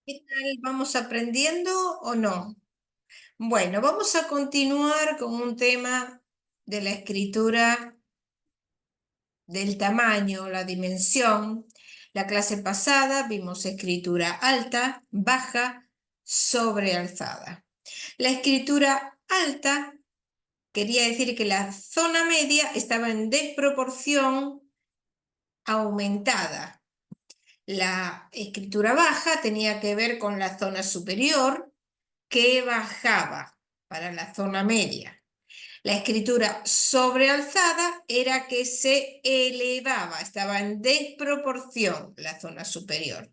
¿Qué tal? ¿Vamos aprendiendo o no? Bueno, vamos a continuar con un tema de la escritura del tamaño, la dimensión. La clase pasada vimos escritura alta, baja, sobrealzada. La escritura alta quería decir que la zona media estaba en desproporción aumentada. La escritura baja tenía que ver con la zona superior que bajaba para la zona media. La escritura sobrealzada era que se elevaba, estaba en desproporción la zona superior.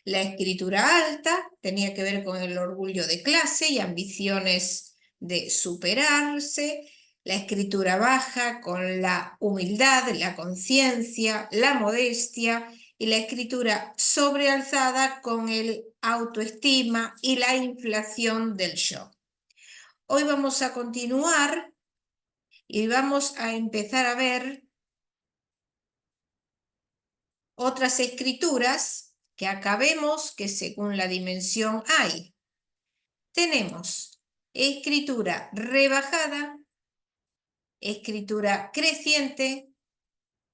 La escritura alta tenía que ver con el orgullo de clase y ambiciones de superarse. La escritura baja con la humildad, la conciencia, la modestia, y la escritura sobrealzada con el autoestima y la inflación del yo. Hoy vamos a continuar y vamos a empezar a ver otras escrituras que acabemos que según la dimensión hay. Tenemos escritura rebajada, escritura creciente.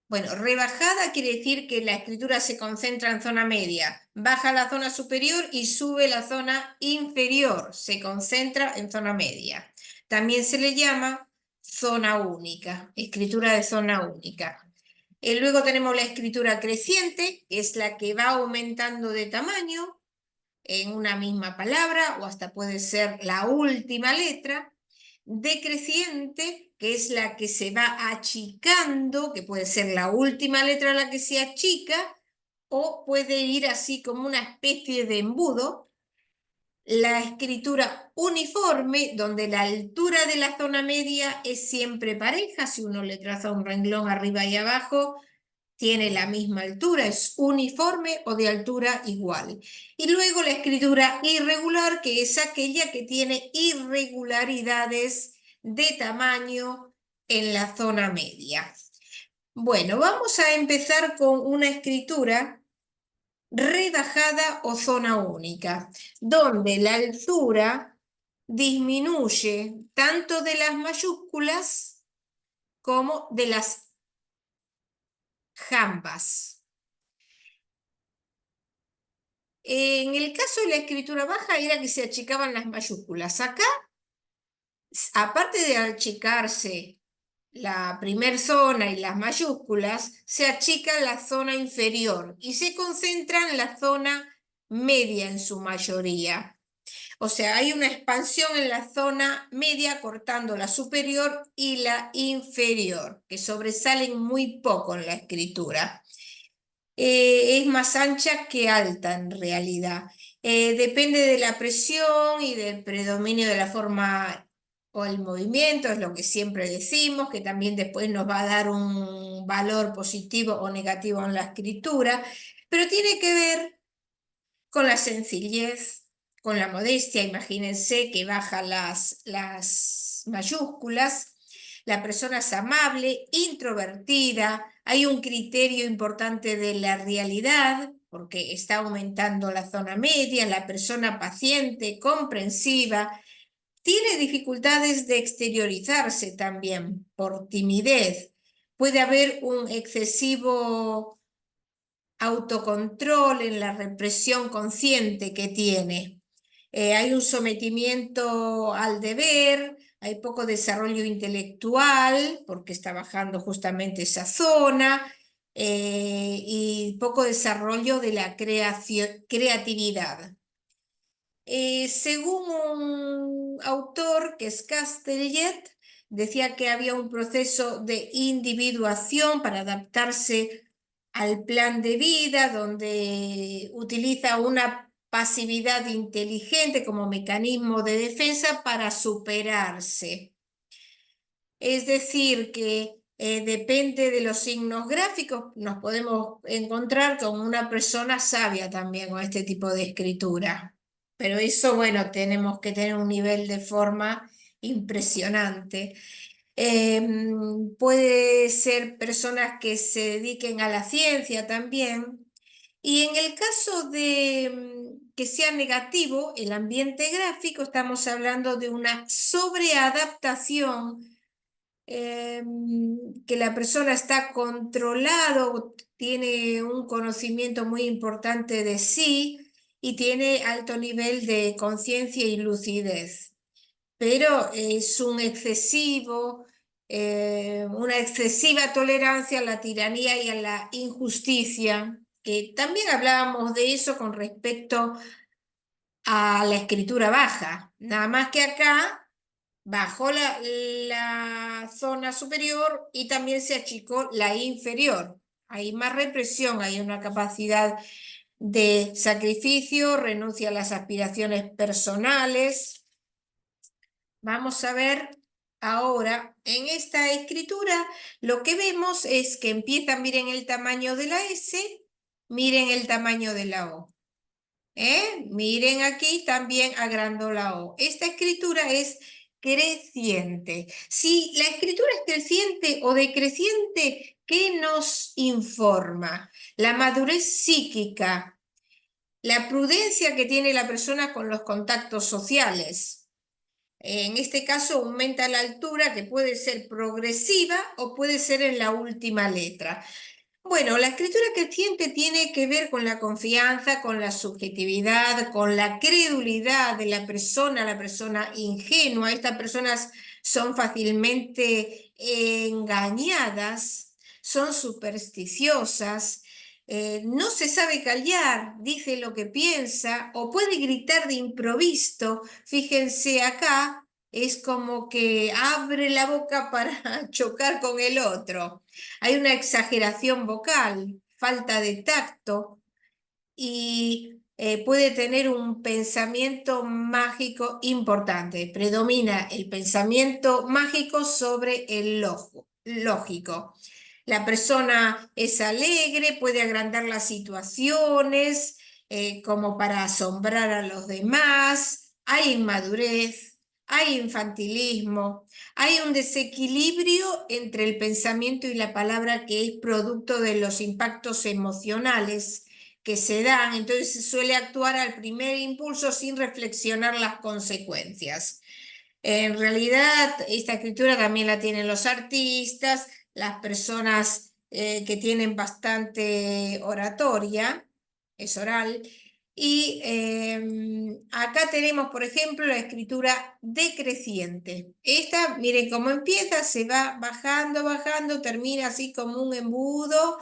Bueno, rebajada quiere decir que la escritura se concentra en zona media, baja la zona superior y sube la zona inferior, se concentra en zona media. También se le llama zona única, escritura de zona única. Luego tenemos la escritura creciente, que es la que va aumentando de tamaño en una misma palabra o hasta puede ser la última letra. Decreciente, que es la que se va achicando, que puede ser la última letra la que se achica o puede ir así como una especie de embudo. La escritura uniforme, donde la altura de la zona media es siempre pareja, si uno le traza un renglón arriba y abajo, tiene la misma altura, es uniforme o de altura igual. Y luego la escritura irregular, que es aquella que tiene irregularidades de tamaño en la zona media. Bueno, vamos a empezar con una escritura rebajada o zona única, donde la altura disminuye tanto de las mayúsculas como de las jambas. En el caso de la escritura baja era que se achicaban las mayúsculas. Acá, aparte de achicarse la primer zona y las mayúsculas, se achica la zona inferior y se concentra en la zona media en su mayoría. O sea, hay una expansión en la zona media cortando la superior y la inferior, que sobresalen muy poco en la escritura. Es más ancha que alta en realidad. Depende de la presión y del predominio de la forma o el movimiento, es lo que siempre decimos, que también después nos va a dar un valor positivo o negativo en la escritura, pero tiene que ver con la sencillez, con la modestia. Imagínense que baja las mayúsculas, la persona es amable, introvertida, hay un criterio importante de la realidad, porque está aumentando la zona media, la persona paciente, comprensiva, tiene dificultades de exteriorizarse también por timidez. Puede haber un excesivo autocontrol en la represión consciente que tiene. Hay un sometimiento al deber, hay poco desarrollo intelectual, porque está bajando justamente esa zona, y poco desarrollo de la creatividad. Según un autor que es Castellet, decía que había un proceso de individuación para adaptarse al plan de vida, donde utiliza una pasividad inteligente como mecanismo de defensa para superarse. Es decir, que depende de los signos gráficos, nos podemos encontrar con una persona sabia también con este tipo de escritura. Pero eso, bueno, tenemos que tener un nivel de forma impresionante. Puede ser personas que se dediquen a la ciencia también Y en el caso de que sea negativo, el ambiente gráfico, estamos hablando de una sobreadaptación, que la persona está controlado, tiene un conocimiento muy importante de sí y tiene alto nivel de conciencia y lucidez. Pero es una excesiva tolerancia a la tiranía y a la injusticia, que también hablábamos de eso con respecto a la escritura baja, nada más que acá bajó la zona superior y también se achicó la inferior. Hay más represión, hay una capacidad de sacrificio, renuncia a las aspiraciones personales. Vamos a ver ahora, en esta escritura, lo que vemos es que empieza, miren el tamaño de la S, miren el tamaño de la O. Miren aquí, también agrando la O. Esta escritura es creciente. Si la escritura es creciente o decreciente, ¿qué nos informa? La madurez psíquica, la prudencia que tiene la persona con los contactos sociales. En este caso aumenta la altura, que puede ser progresiva o puede ser en la última letra. Bueno, la escritura creciente tiene que ver con la confianza, con la subjetividad, con la credulidad de la persona ingenua. Estas personas son fácilmente engañadas, son supersticiosas, no se sabe callar, dice lo que piensa o puede gritar de improviso. Fíjense acá, es como que abre la boca para chocar con el otro. Hay una exageración vocal, falta de tacto y puede tener un pensamiento mágico importante. Predomina el pensamiento mágico sobre el lógico. La persona es alegre, puede agrandar las situaciones como para asombrar a los demás. Hay inmadurez, hay infantilismo, hay un desequilibrio entre el pensamiento y la palabra que es producto de los impactos emocionales que se dan, entonces se suele actuar al primer impulso sin reflexionar las consecuencias. En realidad, esta escritura también la tienen los artistas, las personas que tienen bastante oratoria, es oral. Y acá tenemos, por ejemplo, la escritura decreciente. Esta, miren cómo empieza, se va bajando, bajando, termina así como un embudo,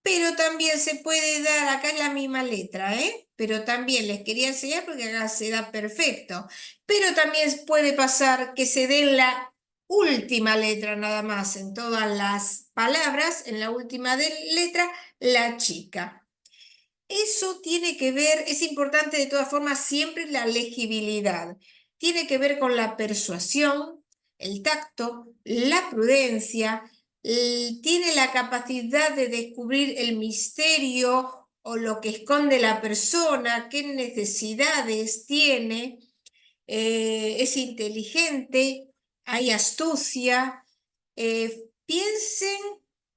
pero también se puede dar, acá es la misma letra, pero también les quería enseñar porque acá se da perfecto. Pero también puede pasar que se dé en la última letra nada más, en todas las palabras, en la última letra, la chica. Eso tiene que ver, es importante de todas formas siempre la legibilidad. Tiene que ver con la persuasión, el tacto, la prudencia, tiene la capacidad de descubrir el misterio o lo que esconde la persona, qué necesidades tiene, es inteligente, hay astucia. Piensen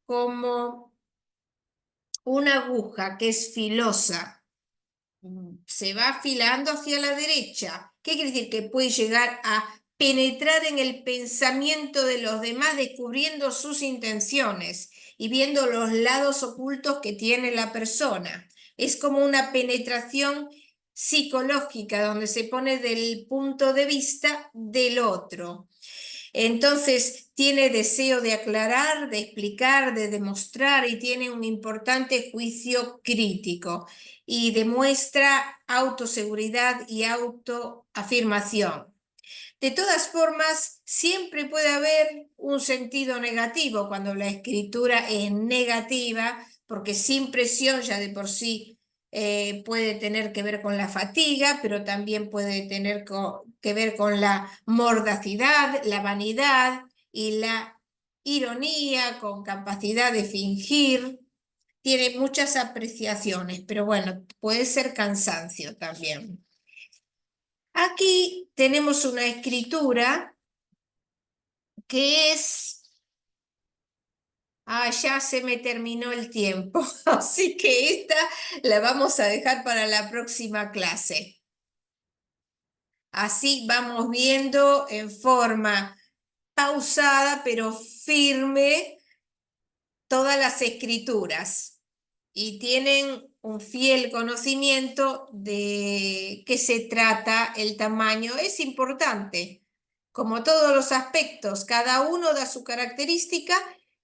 como una aguja que es filosa, se va afilando hacia la derecha. ¿Qué quiere decir? Que puede llegar a penetrar en el pensamiento de los demás, descubriendo sus intenciones y viendo los lados ocultos que tiene la persona. Es como una penetración psicológica donde se pone del punto de vista del otro. Entonces tiene deseo de aclarar, de explicar, de demostrar y tiene un importante juicio crítico y demuestra autoseguridad y autoafirmación. De todas formas, siempre puede haber un sentido negativo cuando la escritura es negativa, porque sin presión ya de por sí puede tener que ver con la fatiga, pero también puede tener que ver con la mordacidad, la vanidad y la ironía, con capacidad de fingir. Tiene muchas apreciaciones, pero bueno, puede ser cansancio también. Aquí tenemos una escritura que es Ah, ya se me terminó el tiempo, así que esta la vamos a dejar para la próxima clase. Así vamos viendo en forma pausada pero firme todas las escrituras y tienen un fiel conocimiento de qué se trata el tamaño. Es importante, como todos los aspectos, cada uno da su característica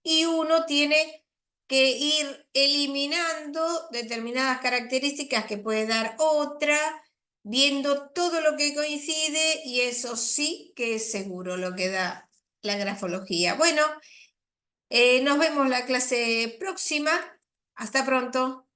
y uno tiene que ir eliminando determinadas características que puede dar otra, viendo todo lo que coincide y eso sí que es seguro lo que da la grafología. Bueno, nos vemos la clase próxima. Hasta pronto.